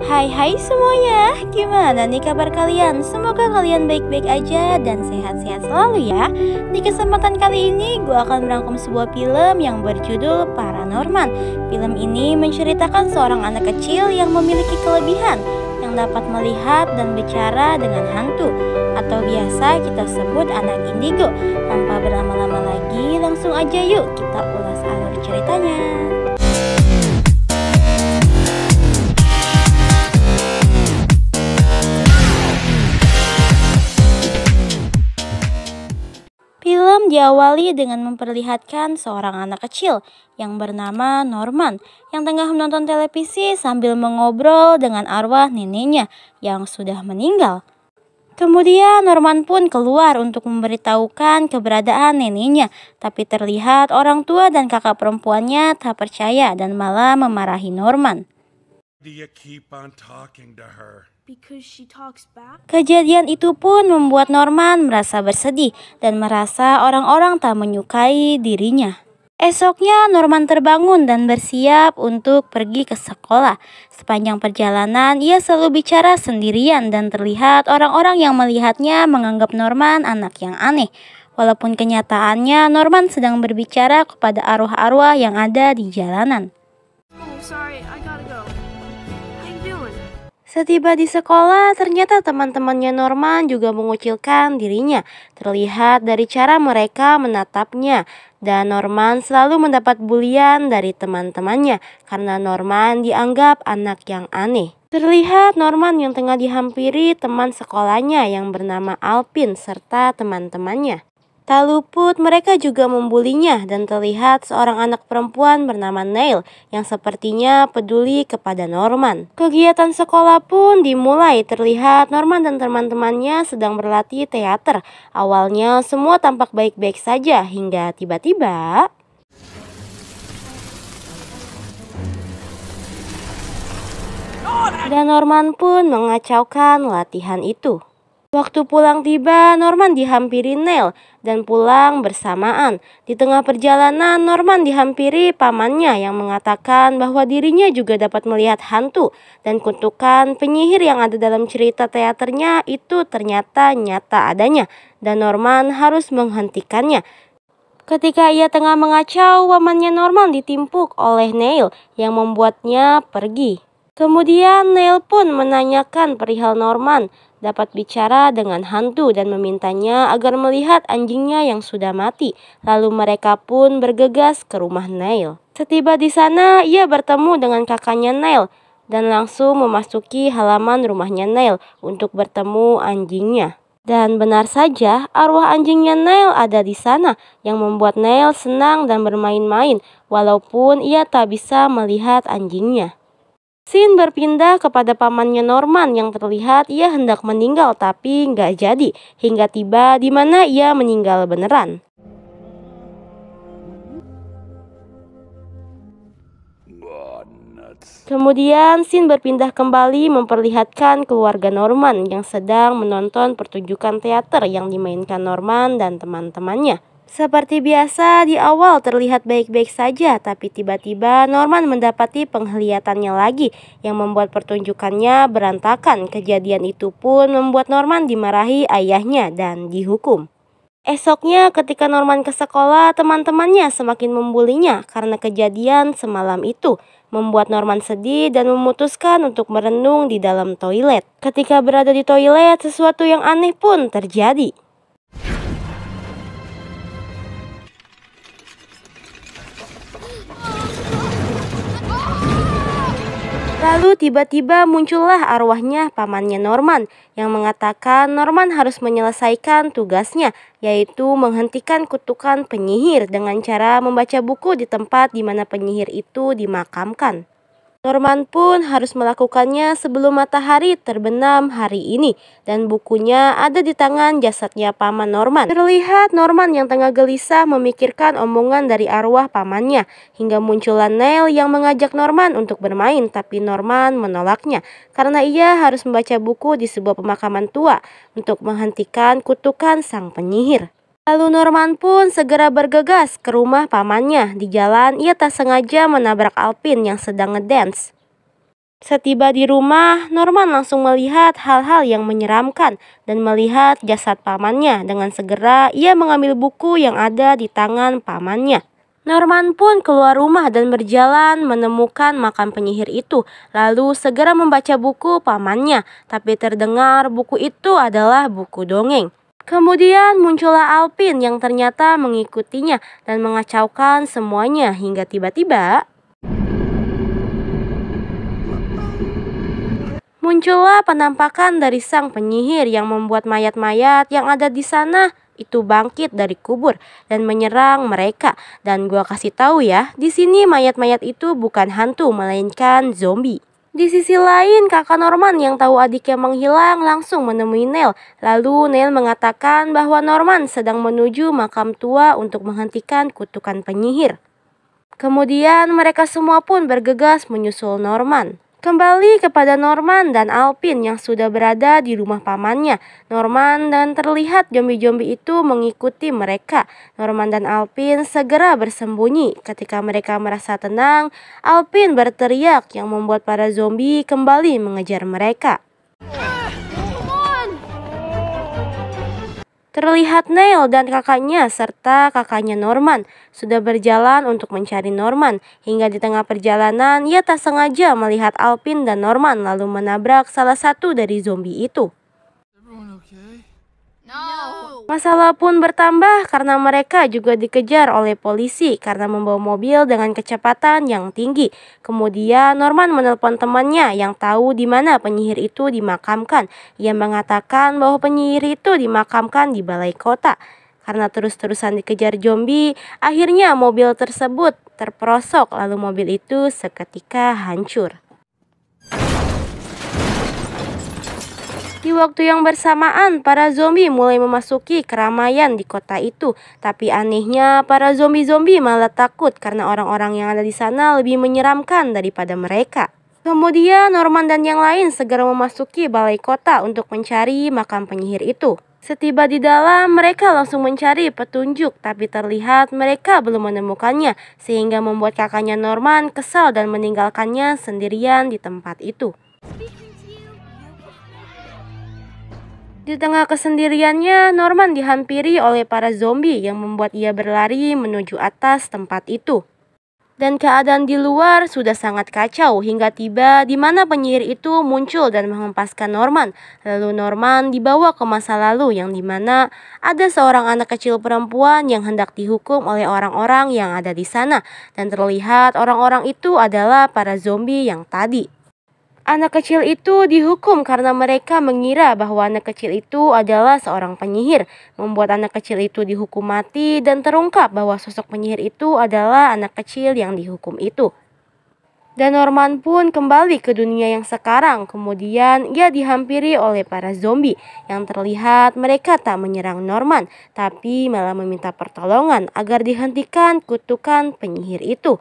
Hai semuanya, gimana nih kabar kalian? Semoga kalian baik-baik aja dan sehat-sehat selalu ya. Di kesempatan kali ini gue akan merangkum sebuah film yang berjudul Paranorman. Film ini menceritakan seorang anak kecil yang memiliki kelebihan yang dapat melihat dan bicara dengan hantu, atau biasa kita sebut anak indigo. Tanpa berlama-lama lagi, langsung aja yuk kita ulas alur ceritanya. Film diawali dengan memperlihatkan seorang anak kecil yang bernama Norman yang tengah menonton televisi sambil mengobrol dengan arwah neneknya yang sudah meninggal. Kemudian Norman pun keluar untuk memberitahukan keberadaan neneknya, tapi terlihat orang tua dan kakak perempuannya tak percaya dan malah memarahi Norman. Kejadian itu pun membuat Norman merasa bersedih dan merasa orang-orang tak menyukai dirinya. Esoknya Norman terbangun dan bersiap untuk pergi ke sekolah. Sepanjang perjalanan ia selalu bicara sendirian dan terlihat orang-orang yang melihatnya menganggap Norman anak yang aneh. Walaupun kenyataannya Norman sedang berbicara kepada arwah-arwah yang ada di jalanan. Setiba di sekolah, ternyata teman-temannya Norman juga mengucilkan dirinya. Terlihat dari cara mereka menatapnya. Dan Norman selalu mendapat bulian dari teman-temannya karena Norman dianggap anak yang aneh. Terlihat Norman yang tengah dihampiri teman sekolahnya yang bernama Alpin serta teman-temannya. Tak luput mereka juga membulinya dan terlihat seorang anak perempuan bernama Neil yang sepertinya peduli kepada Norman. Kegiatan sekolah pun dimulai, terlihat Norman dan teman-temannya sedang berlatih teater. Awalnya semua tampak baik-baik saja hingga tiba-tiba dan Norman pun mengacaukan latihan itu. Waktu pulang tiba, Norman dihampiri Neil dan pulang bersamaan. Di tengah perjalanan, Norman dihampiri pamannya yang mengatakan bahwa dirinya juga dapat melihat hantu dan kutukan penyihir yang ada dalam cerita teaternya itu ternyata nyata adanya dan Norman harus menghentikannya. Ketika ia tengah mengacau, pamannya Norman ditimpuk oleh Neil yang membuatnya pergi. Kemudian Neil pun menanyakan perihal Norman dapat bicara dengan hantu dan memintanya agar melihat anjingnya yang sudah mati. Lalu mereka pun bergegas ke rumah Neil. Setiba di sana, ia bertemu dengan kakaknya Neil dan langsung memasuki halaman rumahnya Neil untuk bertemu anjingnya. Dan benar saja, arwah anjingnya Neil ada di sana yang membuat Neil senang dan bermain-main walaupun ia tak bisa melihat anjingnya. Scene berpindah kepada pamannya Norman yang terlihat ia hendak meninggal tapi nggak jadi hingga tiba di mana ia meninggal beneran. Kemudian scene berpindah kembali memperlihatkan keluarga Norman yang sedang menonton pertunjukan teater yang dimainkan Norman dan teman-temannya. Seperti biasa, di awal terlihat baik-baik saja, tapi tiba-tiba Norman mendapati penglihatannya lagi yang membuat pertunjukannya berantakan. Kejadian itu pun membuat Norman dimarahi ayahnya dan dihukum. Esoknya ketika Norman ke sekolah, teman-temannya semakin membulinya karena kejadian semalam itu. Membuat Norman sedih dan memutuskan untuk merenung di dalam toilet. Ketika berada di toilet, sesuatu yang aneh pun terjadi. Lalu tiba-tiba muncullah arwahnya pamannya Norman yang mengatakan Norman harus menyelesaikan tugasnya, yaitu menghentikan kutukan penyihir dengan cara membaca buku di tempat di mana penyihir itu dimakamkan. Norman pun harus melakukannya sebelum matahari terbenam hari ini dan bukunya ada di tangan jasadnya paman Norman. Terlihat Norman yang tengah gelisah memikirkan omongan dari arwah pamannya hingga muncullah Neil yang mengajak Norman untuk bermain, tapi Norman menolaknya karena ia harus membaca buku di sebuah pemakaman tua untuk menghentikan kutukan sang penyihir. Lalu Norman pun segera bergegas ke rumah pamannya. Di jalan ia tak sengaja menabrak Alpin yang sedang ngedance. Setiba di rumah, Norman langsung melihat hal-hal yang menyeramkan dan melihat jasad pamannya. Dengan segera ia mengambil buku yang ada di tangan pamannya. Norman pun keluar rumah dan berjalan menemukan makam penyihir itu, lalu segera membaca buku pamannya, tapi terdengar buku itu adalah buku dongeng. Kemudian muncullah Alpin yang ternyata mengikutinya dan mengacaukan semuanya hingga tiba-tiba muncullah penampakan dari sang penyihir yang membuat mayat-mayat yang ada di sana itu bangkit dari kubur dan menyerang mereka. Dan gua kasih tahu ya, di sini mayat-mayat itu bukan hantu melainkan zombie. Di sisi lain, kakak Norman yang tahu adiknya menghilang langsung menemui Neil. Lalu Neil mengatakan bahwa Norman sedang menuju makam tua untuk menghentikan kutukan penyihir. Kemudian mereka semua pun bergegas menyusul Norman. Kembali kepada Norman dan Alpin yang sudah berada di rumah pamannya. Norman dan terlihat zombie-zombie itu mengikuti mereka. Norman dan Alpin segera bersembunyi. Ketika mereka merasa tenang, Alpin berteriak yang membuat para zombie kembali mengejar mereka. Terlihat Neil dan kakaknya serta kakaknya Norman sudah berjalan untuk mencari Norman. Hingga di tengah perjalanan ia tak sengaja melihat Alpin dan Norman lalu menabrak salah satu dari zombie itu. Masalah pun bertambah karena mereka juga dikejar oleh polisi karena membawa mobil dengan kecepatan yang tinggi. Kemudian Norman menelpon temannya yang tahu di mana penyihir itu dimakamkan. Ia mengatakan bahwa penyihir itu dimakamkan di balai kota. Karena terus-terusan dikejar zombie, akhirnya mobil tersebut terperosok lalu mobil itu seketika hancur. Di waktu yang bersamaan, para zombie mulai memasuki keramaian di kota itu. Tapi anehnya, para zombie-zombie malah takut karena orang-orang yang ada di sana lebih menyeramkan daripada mereka. Kemudian Norman dan yang lain segera memasuki balai kota untuk mencari makam penyihir itu. Setiba di dalam, mereka langsung mencari petunjuk, tapi terlihat mereka belum menemukannya, sehingga membuat kakaknya Norman kesal dan meninggalkannya sendirian di tempat itu. Di tengah kesendiriannya, Norman dihampiri oleh para zombie yang membuat ia berlari menuju atas tempat itu. Dan keadaan di luar sudah sangat kacau hingga tiba di mana penyihir itu muncul dan menghempaskan Norman. Lalu Norman dibawa ke masa lalu yang dimana ada seorang anak kecil perempuan yang hendak dihukum oleh orang-orang yang ada di sana. Dan terlihat orang-orang itu adalah para zombie yang tadi. Anak kecil itu dihukum karena mereka mengira bahwa anak kecil itu adalah seorang penyihir. Membuat anak kecil itu dihukum mati dan terungkap bahwa sosok penyihir itu adalah anak kecil yang dihukum itu. Dan Norman pun kembali ke dunia yang sekarang. Kemudian ia dihampiri oleh para zombie yang terlihat mereka tak menyerang Norman, tapi malah meminta pertolongan agar dihentikan kutukan penyihir itu.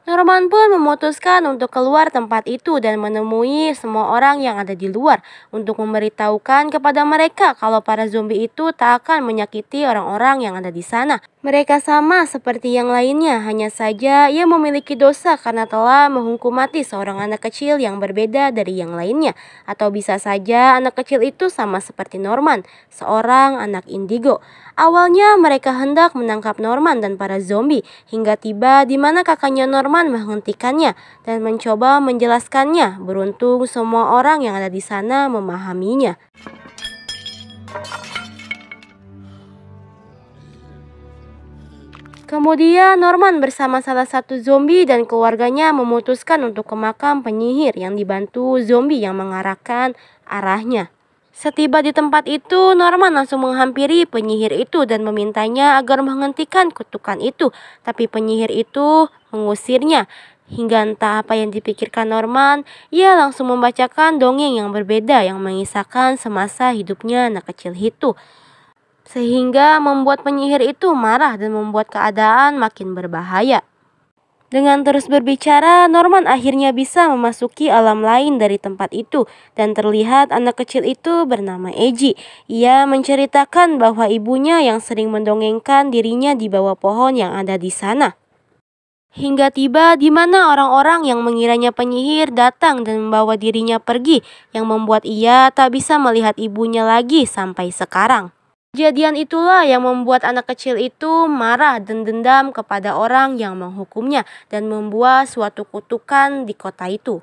Norman pun memutuskan untuk keluar tempat itu dan menemui semua orang yang ada di luar untuk memberitahukan kepada mereka kalau para zombie itu tak akan menyakiti orang-orang yang ada di sana. Mereka sama seperti yang lainnya, hanya saja ia memiliki dosa karena telah menghukum mati seorang anak kecil yang berbeda dari yang lainnya. Atau bisa saja anak kecil itu sama seperti Norman, seorang anak indigo. Awalnya mereka hendak menangkap Norman dan para zombie hingga tiba di mana kakaknya Norman menghentikannya dan mencoba menjelaskannya. Beruntung semua orang yang ada di sana memahaminya. Kemudian Norman bersama salah satu zombie dan keluarganya memutuskan untuk ke makam penyihir yang dibantu zombie yang mengarahkan arahnya. Setiba di tempat itu, Norman langsung menghampiri penyihir itu dan memintanya agar menghentikan kutukan itu. Tapi penyihir itu mengusirnya. Hingga entah apa yang dipikirkan Norman, ia langsung membacakan dongeng yang berbeda yang mengisahkan semasa hidupnya anak kecil itu. Sehingga membuat penyihir itu marah dan membuat keadaan makin berbahaya. Dengan terus berbicara, Norman akhirnya bisa memasuki alam lain dari tempat itu dan terlihat anak kecil itu bernama Eji. Ia menceritakan bahwa ibunya yang sering mendongengkan dirinya di bawah pohon yang ada di sana. Hingga tiba di mana orang-orang yang mengiranya penyihir datang dan membawa dirinya pergi, yang membuat ia tak bisa melihat ibunya lagi sampai sekarang. Kejadian itulah yang membuat anak kecil itu marah dan dendam kepada orang yang menghukumnya dan membuat suatu kutukan di kota itu.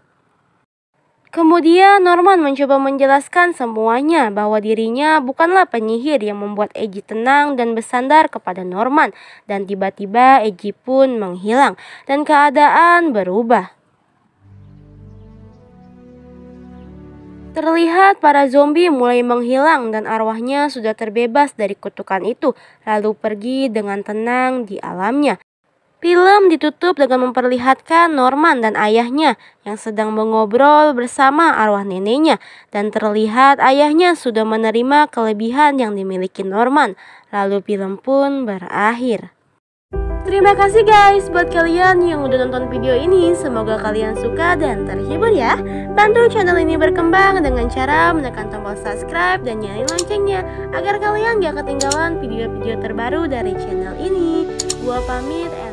Kemudian Norman mencoba menjelaskan semuanya bahwa dirinya bukanlah penyihir yang membuat Eji tenang dan bersandar kepada Norman. Dan tiba-tiba Eji pun menghilang dan keadaan berubah. Terlihat para zombie mulai menghilang dan arwahnya sudah terbebas dari kutukan itu, lalu pergi dengan tenang di alamnya. Film ditutup dengan memperlihatkan Norman dan ayahnya yang sedang mengobrol bersama arwah neneknya, dan terlihat ayahnya sudah menerima kelebihan yang dimiliki Norman. Lalu film pun berakhir. Terima kasih guys buat kalian yang udah nonton video ini. Semoga kalian suka dan terhibur ya. Bantu channel ini berkembang dengan cara menekan tombol subscribe dan nyalain loncengnya agar kalian gak ketinggalan video-video terbaru dari channel ini. Gua pamit.